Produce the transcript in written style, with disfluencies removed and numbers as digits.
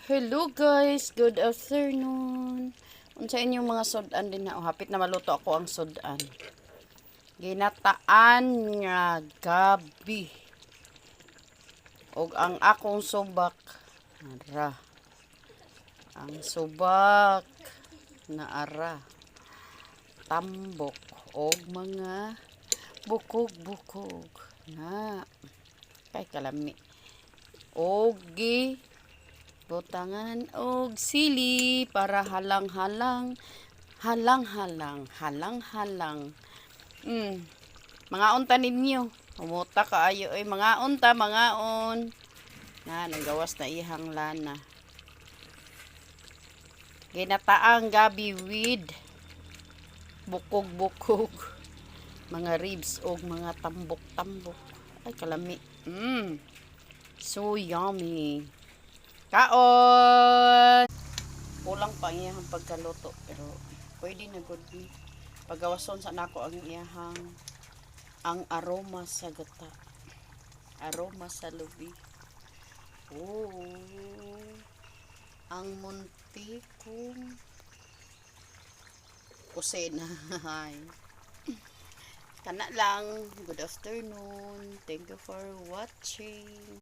Hello guys, good afternoon. Unsa inyong mga sudan din na hapit na maluto ako ang sudan. Ginataan nga gabi. Og ang akong subak ara. Ang subak na ara. Tambok og mga bukog-bukog na kay kalami. Og butangan og sili para halang-halang. Mga unta ninyo. Umuta kaayo ay mga unta, mga on. Na nanggawas na ihang lana. Ginataang gabi with bukog-bukog. Mga ribs og mga tambok-tambok. Ay kalami. So yummy. Kaon! Kulang pa iyahang pagkaluto pero pwede na good ni. Pagawason sa nako ang iyahang ang aroma sa gata. Aroma sa lubi. Oh. Ang muntikong kusina. Kana lang. Good afternoon. Thank you for watching.